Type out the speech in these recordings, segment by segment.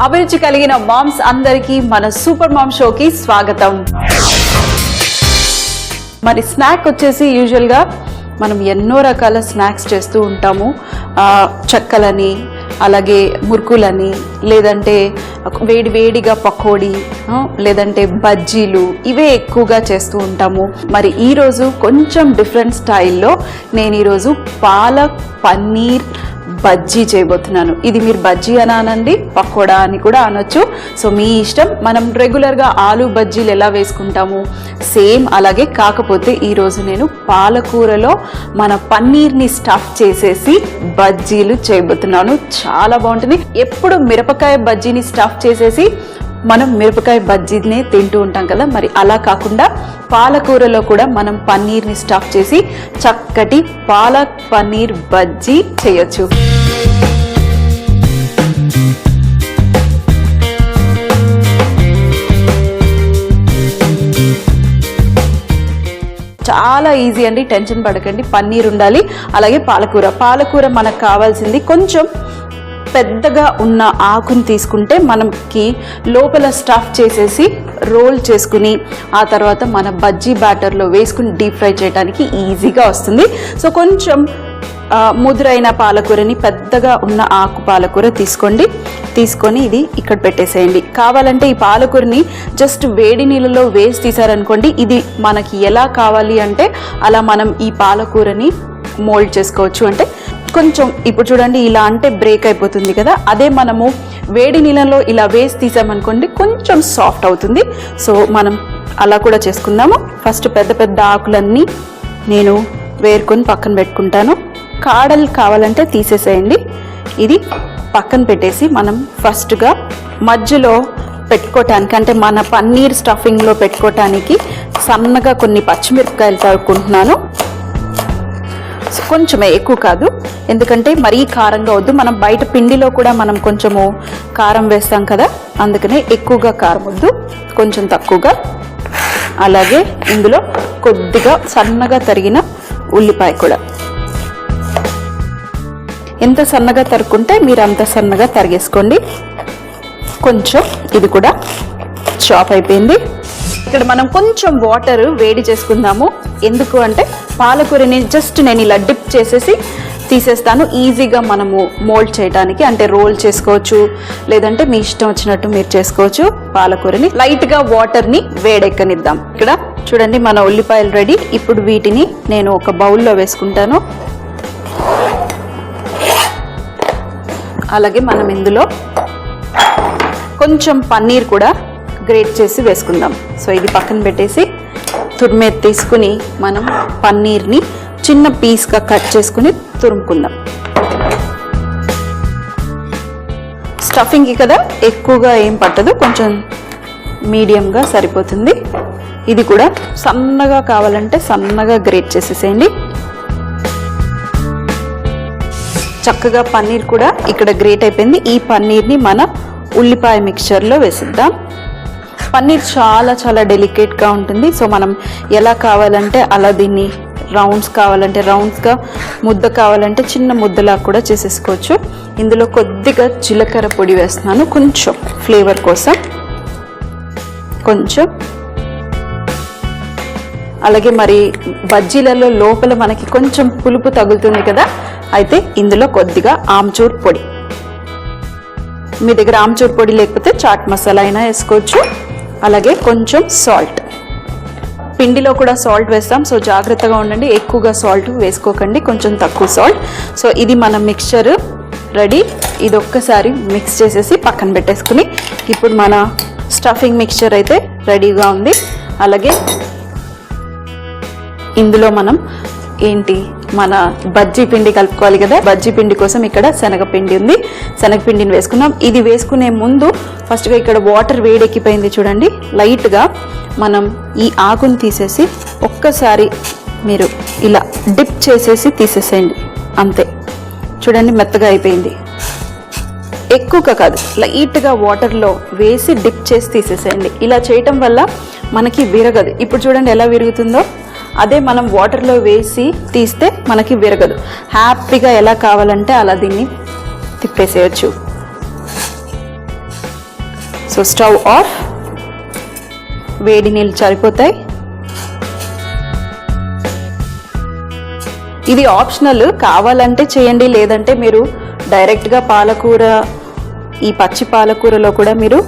అభిరుచి కలిగిన మామ్స్ అందరికీ మన సూపర్ మామ్ షోకి స్వాగతం. మరి స్నాక్ వచ్చేసి యూజువల్గా మనం ఎన్నో రకాల స్నాక్స్ చేస్తూ ఉంటాము. చెక్కలని, అలాగే మురుకులని, లేదంటే వేడిగా పకోడీ, లేదంటే బజ్జీలు, ఇవే ఎక్కువగా చేస్తూ ఉంటాము. మరి ఈరోజు కొంచెం డిఫరెంట్ స్టైల్లో నేను ఈరోజు పాలక్ పన్నీర్ బజ్జీ చేయబోతున్నాను. ఇది మీరు బజ్జీ అనండి, పకోడా అని కూడా అనొచ్చు. సో మీ ఇష్టం. మనం రెగ్యులర్గా ఆలు బజ్జీలు ఎలా వేసుకుంటాము సేమ్ అలాగే, కాకపోతే ఈరోజు నేను పాలకూరలో మన పన్నీర్ని స్టఫ్ చేసేసి బజ్జీలు చేయబోతున్నాను. చాలా బాగుంటుంది. ఎప్పుడు మిరపకాయ బజ్జీని స్టఫ్ చేసేసి మనం మిరపకాయ బజ్జీనే తింటూ ఉంటాం కదా, మరి అలా కాకుండా పాలకూరలో కూడా మనం పన్నీర్ని స్టఫ్ చేసి చక్కటి పాలక్ పన్నీర్ బజ్జీ చేయొచ్చు. చాలా ఈజీ అండి, టెన్షన్ పడకండి. పన్నీర్ ఉండాలి, అలాగే పాలకూర మనకు కావాల్సింది కొంచెం పెద్దగా ఉన్న ఆకుని తీసుకుంటే మనకి లోపల స్టఫ్ చేసేసి రోల్ చేసుకుని ఆ తర్వాత మన బజ్జీ బ్యాటర్లో వేసుకుని డీప్ ఫ్రై చేయడానికి ఈజీగా వస్తుంది. సో కొంచెం ముదురైన పాలకూరని, పెద్దగా ఉన్న ఆకు పాలకూర తీసుకొని ఇది ఇక్కడ పెట్టేసేయండి. కావాలంటే ఈ పాలకూరని జస్ట్ వేడి నీళ్ళలో వేసి తీసారనుకోండి, ఇది మనకి ఎలా కావాలి అంటే అలా మనం ఈ పాలకూరని మోల్డ్ చేసుకోవచ్చు. అంటే కొంచెం ఇప్పుడు చూడండి, ఇలా అంటే బ్రేక్ అయిపోతుంది కదా, అదే మనము వేడి నీళ్ళలో ఇలా వేసి తీసామనుకోండి కొంచెం సాఫ్ట్ అవుతుంది. సో మనం అలా కూడా చేసుకుందాము. ఫస్ట్ పెద్ద ఆకులన్నీ నేను వేరుకొని పక్కన పెట్టుకుంటాను. కాడలు కావాలంటే తీసేసేయండి. ఇది పక్కన పెట్టేసి మనం ఫస్ట్గా మధ్యలో పెట్టుకోవటానికి, అంటే మన పన్నీర్ స్టఫింగ్లో పెట్టుకోవటానికి సన్నగా కొన్ని పచ్చిమిరపకాయలు తరుక్కుంటున్నాను. కొంచెమే, ఎక్కువ కాదు, ఎందుకంటే మరీ కారంగా వద్దు. మనం బయట పిండిలో కూడా మనం కొంచెము కారం వేస్తాం కదా, అందుకనే ఎక్కువగా కారం వద్దు, కొంచెం తక్కువగా. అలాగే ఇందులో కొద్దిగా సన్నగా తరిగిన ఉల్లిపాయ కూడా. ఎంత సన్నగా తరుక్కుంటే మీరు అంత సన్నగా తరిగేసుకోండి. కొంచెం ఇది కూడా చాప్ అయిపోయింది. ఇక్కడ మనం కొంచెం వాటర్ వేడి చేసుకుందాము. ఎందుకు అంటే పాలకూరని జస్ట్ నేను ఇలా డిప్ చేసేసి తీసేస్తాను, ఈజీగా మనము మోల్డ్ చేయడానికి. అంటే రోల్ చేసుకోవచ్చు, లేదంటే మీ ఇష్టం వచ్చినట్టు మీరు చేసుకోవచ్చు. పాలకూరని లైట్గా వాటర్ని వేడెక్కనిద్దాం. ఇక్కడ చూడండి మన ఉల్లిపాయలు రెడీ. ఇప్పుడు వీటిని నేను ఒక బౌల్లో వేసుకుంటాను. అలాగే మనం ఇందులో కొంచెం పన్నీర్ కూడా గ్రేట్ చేసి వేసుకుందాం. సో ఇది పక్కన పెట్టేసి తురిమేది తీసుకుని మనం పన్నీర్ని చిన్న పీస్గా కట్ చేసుకుని తురుముకుందాం. స్టఫింగ్కి కదా ఎక్కువగా ఏం పట్టదు, కొంచెం మీడియంగా సరిపోతుంది. ఇది కూడా సన్నగా కావాలంటే సన్నగా గ్రేట్ చేసేసేయండి. చక్కగా పన్నీర్ కూడా ఇక్కడ గ్రేట్ అయిపోయింది. ఈ పన్నీర్ని మన ఉల్లిపాయ మిక్చర్లో వేసిద్దాం. పన్నీర్ చాలా డెలికేట్గా ఉంటుంది. సో మనం ఎలా కావాలంటే అలా దీన్ని రౌండ్స్ కావాలంటే రౌండ్స్గా, ముద్ద కావాలంటే చిన్న ముద్దలా కూడా చేసేసుకోవచ్చు. ఇందులో కొద్దిగా జీలకర్ర పొడి వేస్తున్నాను, కొంచెం ఫ్లేవర్ కోసం. కొంచెం అలాగే మరి బజ్జీలలో లోపల మనకి కొంచెం పులుపు తగులుతుంది కదా, అయితే ఇందులో కొద్దిగా ఆమ్చూర్ పొడి. మీ దగ్గర ఆమ్చూర్ పొడి లేకపోతే చాట్ మసాలా అయినా వేసుకోవచ్చు. అలాగే కొంచెం సాల్ట్. పిండిలో కూడా సాల్ట్ వేస్తాం, సో జాగ్రత్తగా ఉండండి, ఎక్కువగా సాల్ట్ వేసుకోకండి, కొంచెం తక్కువ సాల్ట్. సో ఇది మన మిక్చర్ రెడీ. ఇది ఒక్కసారి మిక్స్ చేసేసి పక్కన పెట్టేసుకుని ఇప్పుడు మన స్టఫింగ్ మిక్చర్ అయితే రెడీగా ఉంది. అలాగే ఇందులో మనం మన బజ్జీ పిండి కలుపుకోవాలి కదా. బజ్జీ పిండి కోసం ఇక్కడ శనగపిండి ఉంది, శనగపిండిని వేసుకున్నాం. ఇది వేసుకునే ముందు ఫస్ట్గా ఇక్కడ వాటర్ వేడెక్కిపోయింది చూడండి. లైట్గా మనం ఈ ఆకుని తీసేసి ఒక్కసారి మీరు ఇలా డిప్ చేసేసి తీసేసేయండి, అంతే. చూడండి మెత్తగా అయిపోయింది. ఎక్కువగా కాదు, లైట్గా వాటర్లో వేసి డిప్ చేసి తీసేసేయండి. ఇలా చేయటం వల్ల మనకి విరగదు. ఇప్పుడు చూడండి ఎలా విరుగుతుందో, అదే మనం వాటర్లో వేసి తీస్తే మనకి విరగదు. హ్యాపీగా ఎలా కావాలంటే అలా దీన్ని తిప్పేసేయచ్చు. So stove off. వేడి నీళ్ళు సరిపోతాయి. ఇది ఆప్షనల్, కావాలంటే చేయండి, లేదంటే మీరు డైరెక్ట్గా పాలకూర, ఈ పచ్చి పాలకూరలో కూడా మీరు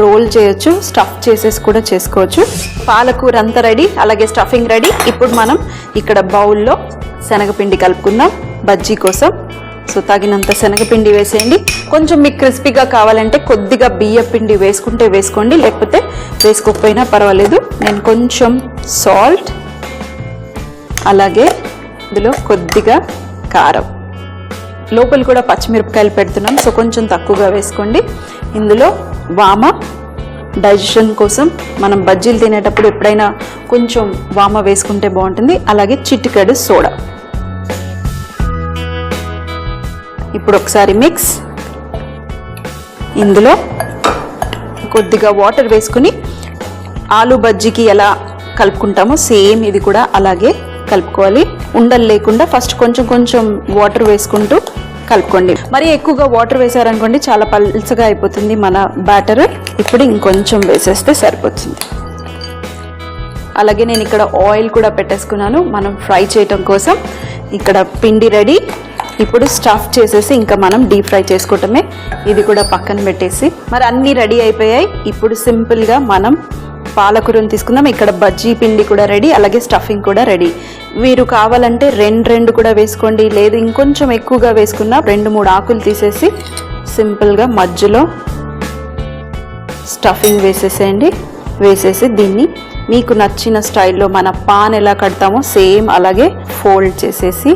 రోల్ చేయొచ్చు, స్టఫ్ చేసేసి కూడా చేసుకోవచ్చు. పాలకూర అంతా రెడీ, అలాగే స్టఫింగ్ రెడీ. ఇప్పుడు మనం ఇక్కడ బౌల్లో శనగపిండి కలుపుకుందాం బజ్జీ కోసం. సో తగినంత శనగపిండి వేసేయండి. కొంచెం మీకు క్రిస్పీగా కావాలంటే కొద్దిగా బియ్య పిండి వేసుకుంటే వేసుకోండి, లేకపోతే వేసుకోకపోయినా పర్వాలేదు. నేను కొంచెం సాల్ట్, అలాగే ఇందులో కొద్దిగా కారం, లోపల కూడా పచ్చిమిరపకాయలు పెడుతున్నాం, సో కొంచెం తక్కువగా వేసుకోండి. ఇందులో వామ, డైజెషన్ కోసం మనం బజ్జీలు తినేటప్పుడు ఎప్పుడైనా కొంచెం వామ వేసుకుంటే బాగుంటుంది. అలాగే చిటికెడు సోడా. ఇప్పుడు ఒకసారి మిక్స్. ఇందులో కొద్దిగా వాటర్ వేసుకుని ఆలు బజ్జీకి ఎలా కలుపుకుంటామో సేమ్ ఇది కూడా అలాగే కలుపుకోవాలి. ఉండలు లేకుండా ఫస్ట్ కొంచెం కొంచెం వాటర్ వేసుకుంటూ కలుపుకోండి. మరి ఎక్కువగా వాటర్ వేసారనుకోండి చాలా పల్చగా అయిపోతుంది మన బ్యాటర్. ఇప్పుడు ఇంకొంచెం వేసేస్తే సరిపోతుంది. అలాగే నేను ఇక్కడ ఆయిల్ కూడా పెట్టేసుకున్నాను మనం ఫ్రై చేయటం కోసం. ఇక్కడ పిండి రెడీ. ఇప్పుడు స్టఫ్ చేసేసి ఇంకా మనం డీప్ ఫ్రై చేసుకోవటమే. ఇది కూడా పక్కన పెట్టేసి మరి అన్నీ రెడీ అయిపోయాయి. ఇప్పుడు సింపుల్గా మనం పాలకూరను తీసుకుందాం. ఇక్కడ బజ్జీ పిండి కూడా రెడీ, అలాగే స్టఫింగ్ కూడా రెడీ. మీరు కావాలంటే రెండు కూడా వేసుకోండి, లేదు ఇంకొంచెం ఎక్కువగా వేసుకున్నా 2-3 ఆకులు తీసేసి సింపుల్గా మధ్యలో స్టఫింగ్ వేసేసేయండి. వేసేసి దీన్ని మీకు నచ్చిన స్టైల్లో మన పాన్ ఎలా కడతామో సేమ్ అలాగే ఫోల్డ్ చేసేసి,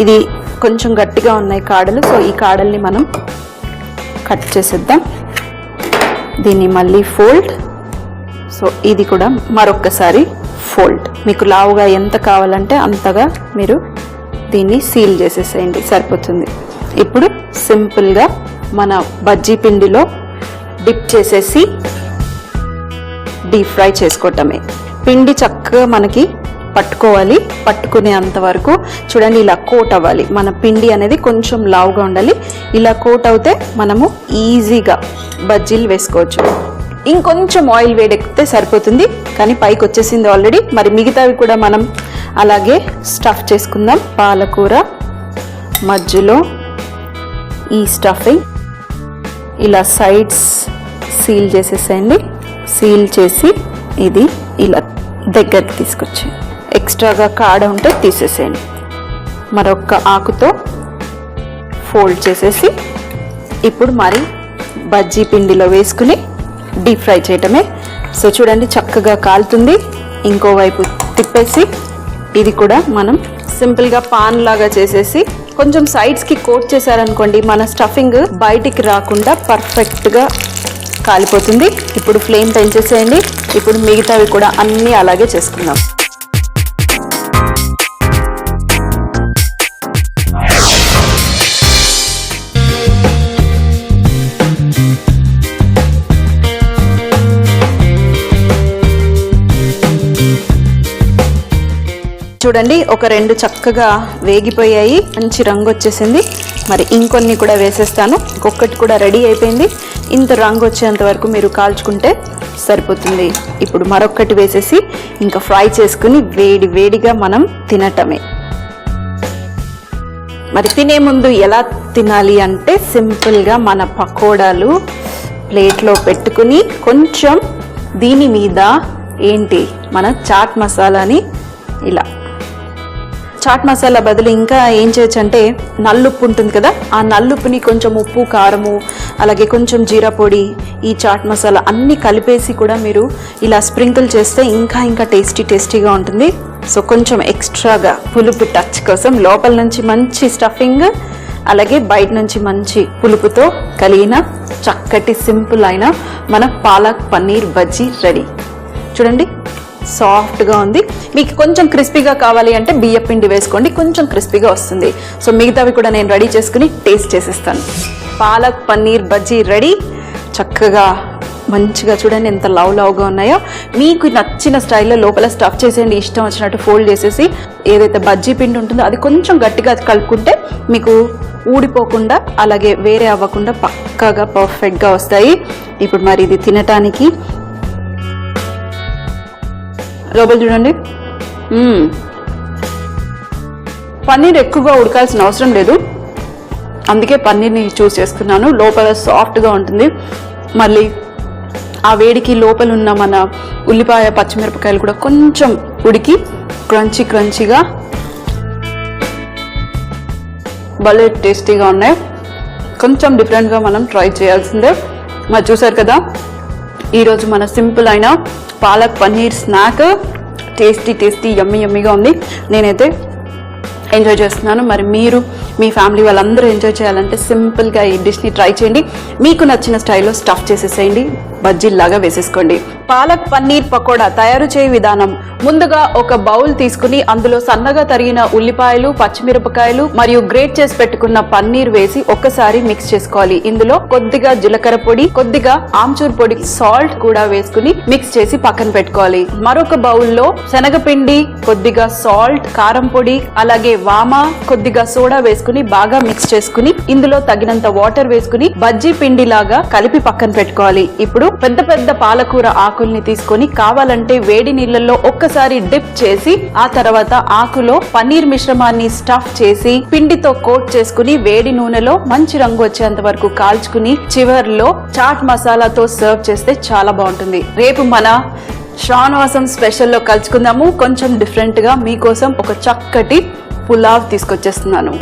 ఇది కొంచెం గట్టిగా ఉన్నాయి కాడలు, సో ఈ కాడల్ని మనం కట్ చేసేద్దాం. దీన్ని మళ్ళీ ఫోల్డ్. సో ఇది కూడా మరొక్కసారి ఫోల్డ్. మీకు లావుగా ఎంత కావాలంటే అంతగా మీరు దీన్ని సీల్ చేసేసేయండి, సరిపోతుంది. ఇప్పుడు సింపుల్గా మన బజ్జీ పిండిలో డిప్ చేసేసి డీప్ ఫ్రై చేసుకోవటమే. పిండి చక్కగా మనకి పట్టుకోవాలి. పట్టుకునే అంతవరకు చూడండి, ఇలా కోట్ అవ్వాలి. మన పిండి అనేది కొంచెం లావుగా ఉండాలి. ఇలా కోట్ అవుతే మనము ఈజీగా బజ్జీలు వేసుకోవచ్చు. ఇంకొంచెం ఆయిల్ వేడెక్కితే సరిపోతుంది, కానీ పైకి వచ్చేసింది ఆల్రెడీ. మరి మిగతావి కూడా మనం అలాగే స్టఫ్ చేసుకుందాం. పాలకూర మధ్యలో ఈ స్టఫింగ్ ఇలా సైడ్స్ సీల్ చేసేసేయండి. సీల్ చేసి ఇది ఇలా దగ్గరికి తీసుకొచ్చి ఎక్స్ట్రాగా కాడ ఉంటే తీసేసేయండి. మరొక ఆకుతో ఫోల్డ్ చేసేసి ఇప్పుడు మరి బజ్జీ పిండిలో వేసుకుని డీప్ ఫ్రై చేయటమే. సో చూడండి చక్కగా కాలుతుంది. ఇంకోవైపు తిప్పేసి ఇది కూడా మనం సింపుల్గా పాన్ లాగా చేసేసి కొంచెం సైడ్స్కి కోట్ చేశారనుకోండి, మన స్టఫింగ్ బయటికి రాకుండా పర్ఫెక్ట్గా కాలిపోతుంది. ఇప్పుడు ఫ్లేమ్ పెంచేసేయండి. ఇప్పుడు మిగతావి కూడా అన్నీ అలాగే చేసుకుందాం. చూడండి ఒక 2 చక్కగా వేగిపోయాయి, మంచి రంగు వచ్చేసింది. మరి ఇంకొన్ని కూడా వేసేస్తాను. ఇంకొకటి కూడా రెడీ అయిపోయింది. ఇంత రంగు వచ్చేంత వరకు మీరు కాల్చుకుంటే సరిపోతుంది. ఇప్పుడు మరొకటి వేసేసి ఇంకా ఫ్రై చేసుకుని వేడిగా మనం తినటమే. మరి తినే ముందు ఎలా తినాలి అంటే సింపుల్గా మన పకోడాలు ప్లేట్లో పెట్టుకుని కొంచెం దీని మీద ఏంటి మన చాట్ మసాలాని ఇలా, చాట్ మసాలా బదులు ఇంకా ఏం చేయొచ్చు అంటే నల్లుప్పు ఉంటుంది కదా, ఆ నల్లుప్పుని కొంచెం ఉప్పు, కారము, అలాగే కొంచెం జీరా పొడి, ఈ చాట్ మసాలా అన్నీ కలిపేసి కూడా మీరు ఇలా స్ప్రింకిల్ చేస్తే ఇంకా టేస్టీగా ఉంటుంది. సో కొంచెం ఎక్స్ట్రాగా పులుపు టచ్ కోసం లోపల నుంచి మంచి స్టఫింగ్, అలాగే బయట నుంచి మంచి పులుపుతో కలిగిన చక్కటి సింపుల్ అయిన మన పాలక్ పన్నీర్ బజ్జీ రెడీ. చూడండి సాఫ్ట్గా ఉంది. మీకు కొంచెం క్రిస్పీగా కావాలి అంటే బియ్య పిండి వేసుకోండి, కొంచెం క్రిస్పీగా వస్తుంది. సో మిగతావి కూడా నేను రెడీ చేసుకుని టేస్ట్ చేసేస్తాను. పాలక్ పన్నీర్ బజ్జీ రెడీ. చక్కగా మంచిగా చూడండి ఎంత లావుగా ఉన్నాయో. మీకు నచ్చిన స్టైల్లో లోపల స్టఫ్ చేసేయండి. ఇష్టం వచ్చినట్టు ఫోల్డ్ చేసేసి ఏదైతే బజ్జీ పిండి ఉంటుందో అది కొంచెం గట్టిగా కలుపుకుంటే మీకు ఊడిపోకుండా అలాగే వేరే అవ్వకుండా పక్కాగా పర్ఫెక్ట్గా వస్తాయి. ఇప్పుడు మరి ఇది తినటానికి లోపల చూడండి. పన్నీర్ ఎక్కువగా ఉడకాల్సిన అవసరం లేదు, అందుకే పన్నీర్ని చూస్ చేసుకున్నాను. లోపల సాఫ్ట్గా ఉంటుంది. మళ్ళీ ఆ వేడికి లోపల ఉన్న మన ఉల్లిపాయ పచ్చిమిరపకాయలు కూడా కొంచెం ఉడికి క్రంచీగా భలే టేస్టీగా ఉన్నాయి. కొంచెం డిఫరెంట్గా మనం ట్రై చేయాల్సిందే. మరి చూసారు కదా, ఈరోజు మన సింపుల్ అయిన పాలక్ పన్నీర్ స్నాక్ టేస్టీ యమ్మీగా ఉంది. నేనైతే ఎంజాయ్ చేస్తున్నాను. మరి మీరు మీ ఫ్యామిలీ వాళ్ళందరూ ఎంజాయ్ చేయాలంటే సింపుల్గా ఈ డిష్ని ట్రై చేయండి. మీకు నచ్చిన స్టైల్లో స్టఫ్ చేసేసేయండి, బజ్జీల్లాగా వేసేసుకోండి. పాలక్ పన్నీర్ పకోడా తయారు చేయ విధానం: ముందుగా ఒక బౌల్ తీసుకుని అందులో సన్నగా తరిగిన ఉల్లిపాయలు, పచ్చిమిరపకాయలు మరియు గ్రేట్ చేసి పెట్టుకున్న పన్నీర్ వేసి ఒక్కసారి మిక్స్ చేసుకోవాలి. ఇందులో కొద్దిగా జీలకర్ర పొడి, కొద్దిగా ఆమ్చూర్ పొడి, సాల్ట్ కూడా వేసుకుని మిక్స్ చేసి పక్కన పెట్టుకోవాలి. మరొక బౌల్లో శనగపిండి, కొద్దిగా సాల్ట్, కారం పొడి, అలాగే వామ, కొద్దిగా సోడా వేసుకుని బాగా మిక్స్ చేసుకుని ఇందులో తగినంత వాటర్ వేసుకుని బజ్జీ పిండి లాగా కలిపి పక్కన పెట్టుకోవాలి. ఇప్పుడు పెద్ద పాలకూర ఆకుల్ని తీసుకొని కావాలంటే వేడి నీళ్ళల్లో ఒక్కసారి డిప్ చేసి ఆ తర్వాత ఆకులో పన్నీర్ మిశ్రమాన్ని స్టఫ్ చేసి పిండితో కోట్ చేసుకుని వేడి నూనెలో మంచి రంగు వచ్చేంత వరకు కాల్చుకుని చివర్లో చాట్ మసాలాతో సర్వ్ చేస్తే చాలా బాగుంటుంది. రేపు మన శ్రావణమాసం స్పెషల్లో కలుసుకుందాము. కొంచెం డిఫరెంట్ గా మీకోసం ఒక చక్కటి పులావ్ తీసుకొచ్చేస్తున్నాను.